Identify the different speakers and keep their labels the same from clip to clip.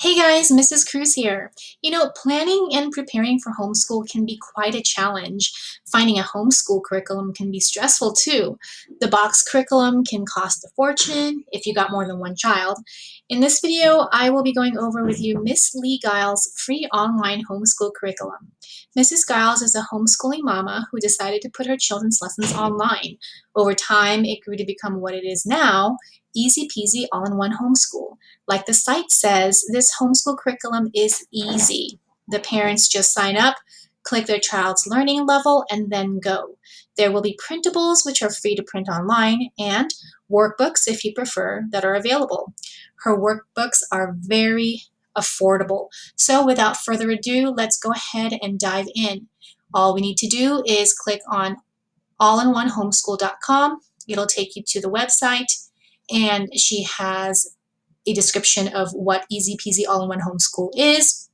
Speaker 1: Hey guys, Mrs. Cruz here. Planning and preparing for homeschool can be quite a challenge. Finding a homeschool curriculum can be stressful too. The box curriculum can cost a fortune if you got more than one child. In this video, I will be going over with you Miss Lee Giles' free online homeschool curriculum. Mrs. Giles is a homeschooling mama who decided to put her children's lessons online. Over time, it grew to become what it is now, easy peasy all-in-one homeschool. Like the site says, this homeschool curriculum is easy. The parents just sign up, click their child's learning level, and then go. There will be printables, which are free to print online, and workbooks, if you prefer, that are available. Her workbooks are very affordable. So without further ado, let's go ahead and dive in. All we need to do is click on allinonehomeschool.com. It'll take you to the website, and she has a description of what Easy Peasy All-in-One Homeschool is.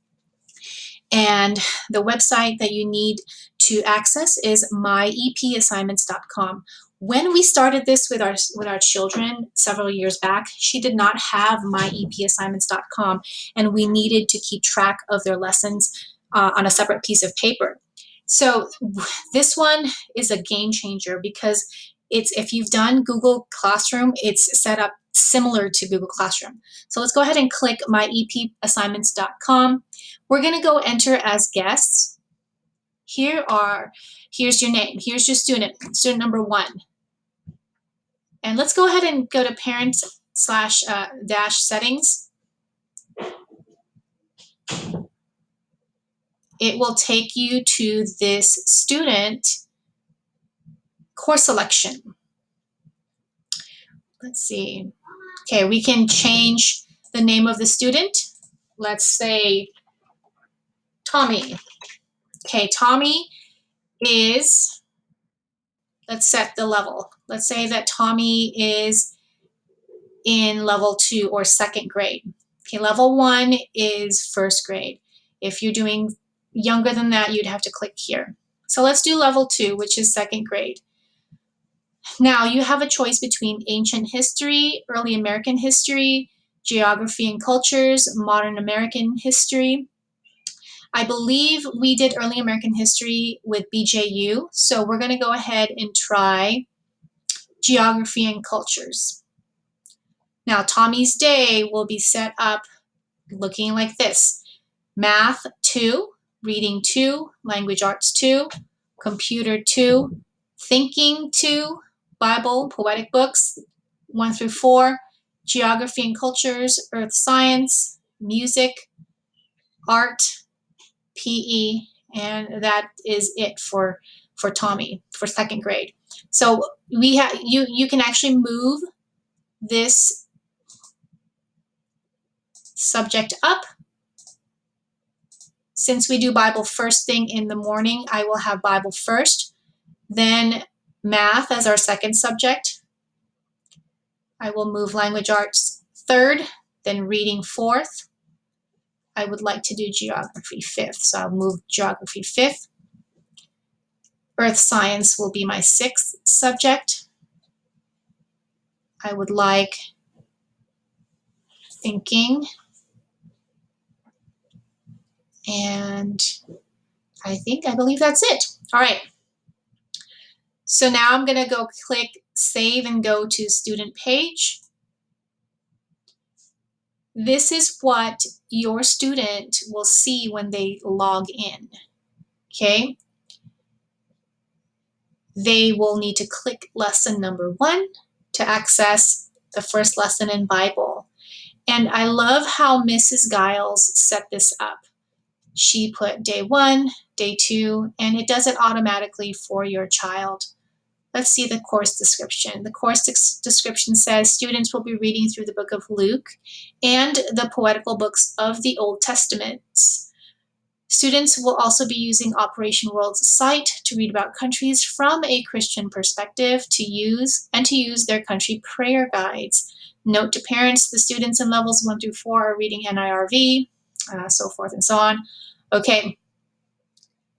Speaker 1: And the website that you need to access is myepassignments.com. When we started this with our children several years back, she did not have myepassignments.com, and we needed to keep track of their lessons on a separate piece of paper. So this one is a game changer because if you've done Google Classroom, it's set up similar to Google Classroom. So let's go ahead and click myepassignments.com. We're going to go enter as guests. Here's your name. Here's your student number 1. And let's go ahead and go to parents / dash settings. It will take you to this student course selection. Let's see. Okay, we can change the name of the student. Let's say Tommy. Okay, Tommy is, let's set the level. Let's say that Tommy is in level 2 or 2nd grade. Okay, level 1 is 1st grade. If you're doing younger than that, you'd have to click here. So let's do level 2, which is 2nd grade. Now you have a choice between ancient history, early American history, geography and cultures, modern American history. I believe we did early American history with BJU, so we're going to go ahead and try geography and cultures. Now Tommy's day will be set up looking like this. Math 2, reading 2, language arts 2, computer 2, thinking 2, Bible, poetic books 1 through 4, geography and cultures, earth science, music, art, PE, and that is it for Tommy for 2nd grade. So you can actually move this subject up. Since we do Bible first thing in the morning, I will have Bible first, then math as our 2nd subject. I will move language arts 3rd, then reading 4th. I would like to do geography 5th, so I'll move geography 5th. Earth science will be my 6th subject. I would like thinking, and I believe that's it. All right. So now I'm going to go click save and go to student page. This is what your student will see when they log in. Okay. They will need to click lesson number 1 to access the first lesson in Bible. And I love how Mrs. Giles set this up. She put day 1, day 2, and it does it automatically for your child. Let's see the course description. The course description says students will be reading through the book of Luke and the poetical books of the Old Testament. Students will also be using Operation World's site to read about countries from a Christian perspective to use their country prayer guides. Note to parents, the students in levels 1 through 4 are reading NIRV, so forth and so on. Okay,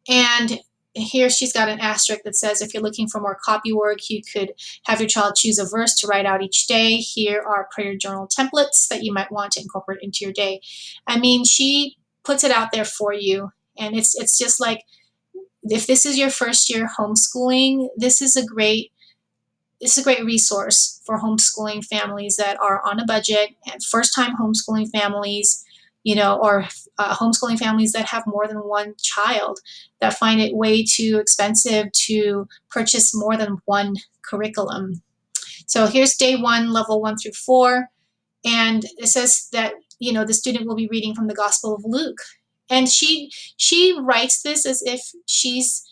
Speaker 1: and here she's got an asterisk that says if you're looking for more copy work, you could have your child choose a verse to write out each day. Here are prayer journal templates that you might want to incorporate into your day. I mean, she puts it out there for you. And it's just like, if this is your first year homeschooling, this is a great resource for homeschooling families that are on a budget, and first time homeschooling families, or homeschooling families that have more than one child, that find it way too expensive to purchase more than one curriculum. So here's day one, level 1 through 4. And it says that, the student will be reading from the Gospel of Luke. And she writes this as if she's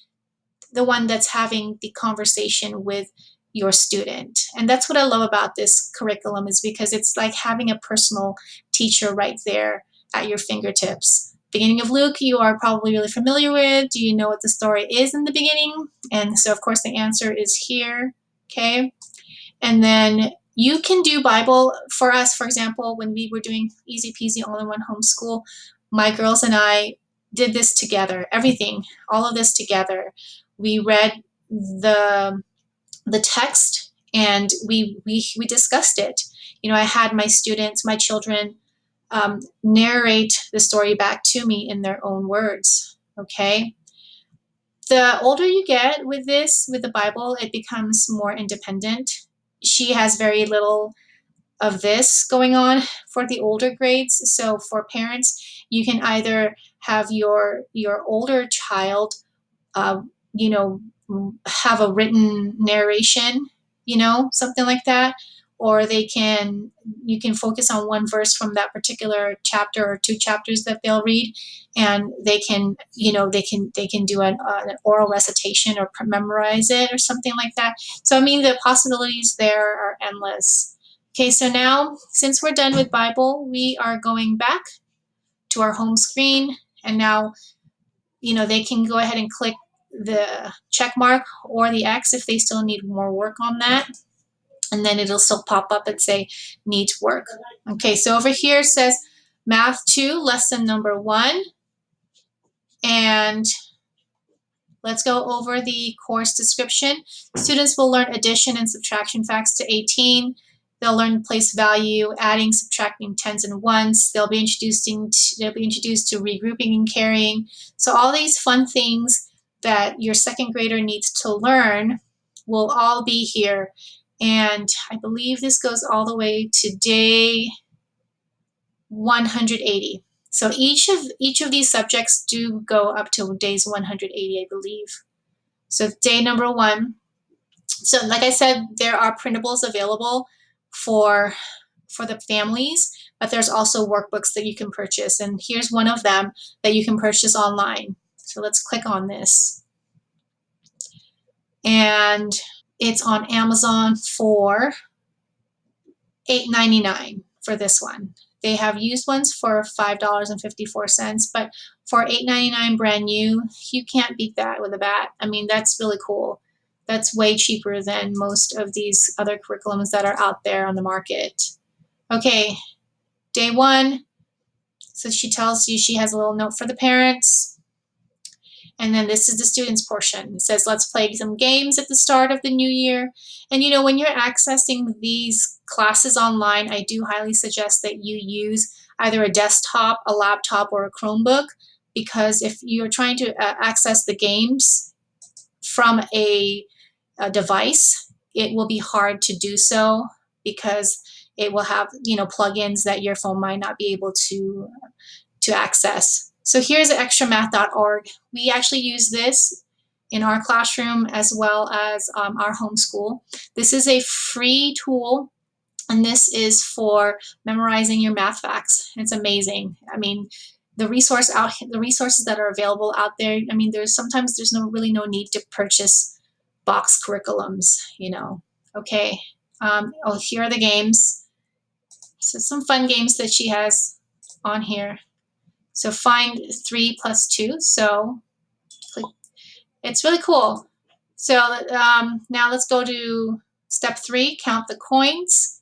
Speaker 1: the one that's having the conversation with your student. And that's what I love about this curriculum, is because it's like having a personal teacher right there at your fingertips. Beginning of Luke, you are probably really familiar with. Do you know what the story is in the beginning? And so, of course, the answer is here. Okay. And then you can do Bible for us. For example, when we were doing Easy Peasy All-in-One Homeschool, my girls and I did this together, everything, all of this together. We read the text, and we discussed it. I had my students, my children, narrate the story back to me in their own words. Okay. The older you get with the Bible, it becomes more independent. She has very little of this going on for the older grades. So for parents, you can either have your older child, uh, you know, have a written narration, something like that, or you can focus on one verse from that particular chapter or two chapters that they'll read, and they can, they can do an oral recitation or memorize it or something like that. So I mean, the possibilities there are endless. Okay, so now since we're done with Bible, we are going back to our home screen, and now they can go ahead and click the check mark or the X if they still need more work on that. And then it'll still pop up and say needs work. Okay, so over here it says Math 2, lesson number 1. And let's go over the course description. Students will learn addition and subtraction facts to 18. They'll learn place value, adding, subtracting tens and ones. They'll be introduced to regrouping and carrying. So all these fun things that your second grader needs to learn will all be here. And I believe this goes all the way to day 180. So each of these subjects do go up to days 180, I believe. So day number 1. So like I said, there are printables available for the families, but there's also workbooks that you can purchase. And here's one of them that you can purchase online. So let's click on this. And it's on Amazon for $8.99 for this one. They have used ones for $5.54, but for $8.99 brand new, you can't beat that with a bat. I mean, that's really cool. That's way cheaper than most of these other curriculums that are out there on the market. Okay, day 1. So she tells you she has a little note for the parents. And then this is the students portion. It says, let's play some games at the start of the new year. And when you're accessing these classes online, I do highly suggest that you use either a desktop, a laptop, or a Chromebook, because if you're trying to access the games from a device, it will be hard to do so, because it will have plugins that your phone might not be able to access. So here's extramath.org. We actually use this in our classroom as well as our homeschool. This is a free tool, and this is for memorizing your math facts. It's amazing. I mean, the resources that are available out there. I mean, there's really no need to purchase box curriculums. Okay. Here are the games. So some fun games that she has on here. So find 3 plus 2. So it's really cool. So now let's go to step 3, count the coins.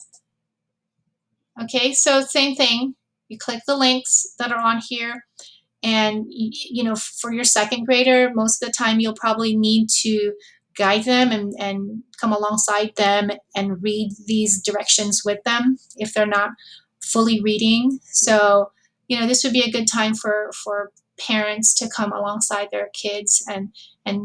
Speaker 1: Okay, so same thing. You click the links that are on here. And, you know, for your second grader, most of the time you'll probably need to guide them and come alongside them and read these directions with them if they're not fully reading. So, you know, this would be a good time for parents to come alongside their kids and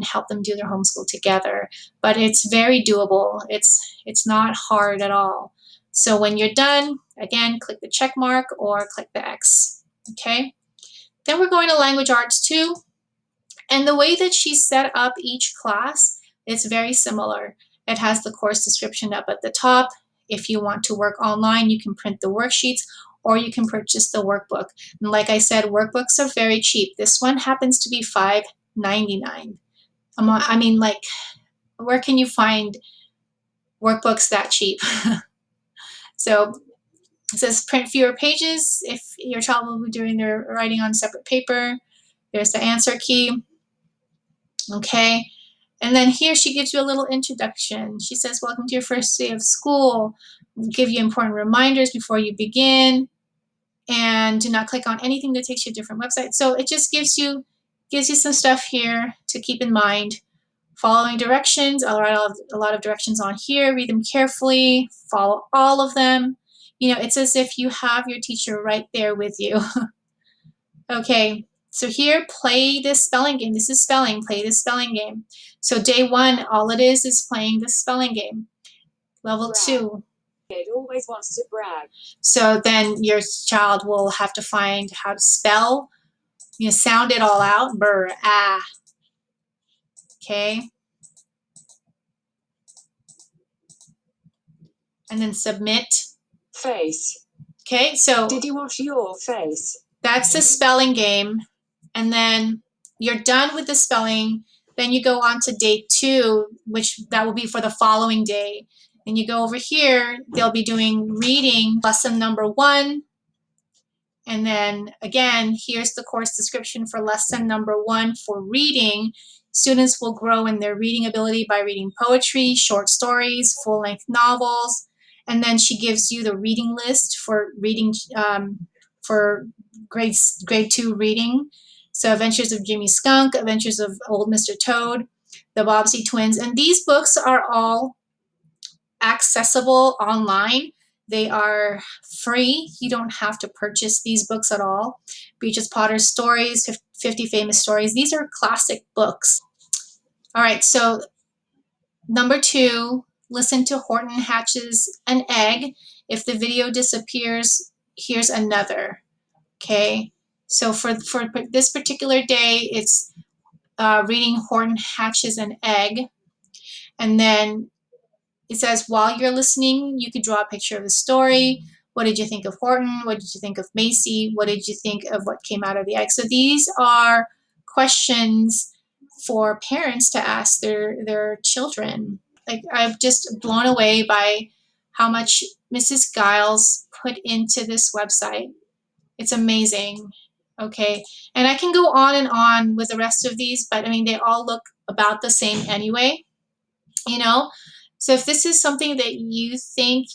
Speaker 1: help them do their homeschool together. But it's very doable. It's not hard at all. So when you're done, again, click the check mark or click the X. Okay. Then we're going to language arts 2. And the way that she set up each class, it's very similar. It has the course description up at the top. If you want to work online, you can print the worksheets or you can purchase the workbook. And like I said, workbooks are very cheap. This one happens to be $5.99. I mean, like, where can you find workbooks that cheap? So it says print fewer pages if your child will be doing their writing on separate paper. There's the answer key. Okay. And then here she gives you a little introduction. She says, welcome to your first day of school. We'll give you important reminders before you begin. And do not click on anything that takes you to a different website. So it just gives you some stuff here to keep in mind. Following directions. I'll write a lot of directions on here. Read them carefully. Follow all of them. You know, it's as if you have your teacher right there with you. Okay, so here, play this spelling game. This is spelling. Play this spelling game. So day 1, all it is playing this spelling game. Level 2.
Speaker 2: It always wants to brag.
Speaker 1: So then your child will have to find how to spell. You know, sound it all out. Brr, ah. Okay. And then submit.
Speaker 2: Face.
Speaker 1: Okay, so
Speaker 2: did you wash your face?
Speaker 1: That's the spelling game. And then you're done with the spelling. Then you go on to day 2, which that will be for the following day. And you go over here, they'll be doing reading lesson number 1. And then again, here's the course description for lesson number 1 for reading. Students will grow in their reading ability by reading poetry, short stories, full-length novels. And then she gives you the reading list for reading for grade 2 reading. So Adventures of Jimmy Skunk, Adventures of Old Mr. Toad, the Bobbsey Twins. And these books are all accessible online. They are free. You don't have to purchase these books at all. Beaches Potter's Stories, 50 Famous Stories. These are classic books. All right, so number 2, listen to Horton hatches an egg. If the video disappears, here's another. Okay, so for this particular day, it's reading Horton hatches an egg. And then it says, while you're listening, you could draw a picture of the story. What did you think of Horton? What did you think of Macy? What did you think of what came out of the egg? So these are questions for parents to ask their children. Like, I'm just blown away by how much Mrs. Giles put into this website. It's amazing. Okay, and I can go on and on with the rest of these, but I mean, they all look about the same anyway, you know? So if this is something that you think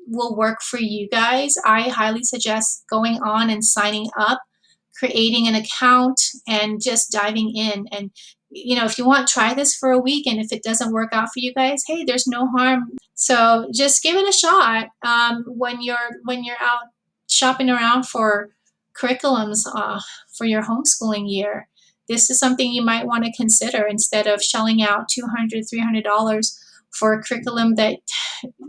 Speaker 1: will work for you guys, I highly suggest going on and signing up, creating an account, and just diving in. And, you know, if you want, try this for a week, and if it doesn't work out for you guys, hey, there's no harm. So just give it a shot when you're out shopping around for curriculums for your homeschooling year. This is something you might want to consider instead of shelling out $200, $300 for a curriculum that,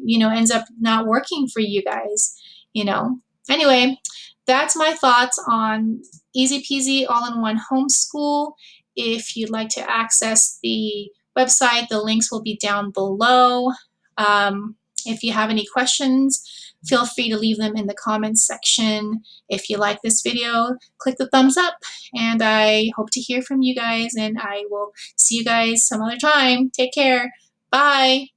Speaker 1: you know, ends up not working for you guys, you know. Anyway, that's my thoughts on Easy Peasy All-in-One Homeschool. If you'd like to access the website, the links will be down below. If you have any questions, feel free to leave them in the comments section. If you like this video, click the thumbs up, and I hope to hear from you guys, and I will see you guys some other time. Take care. Bye.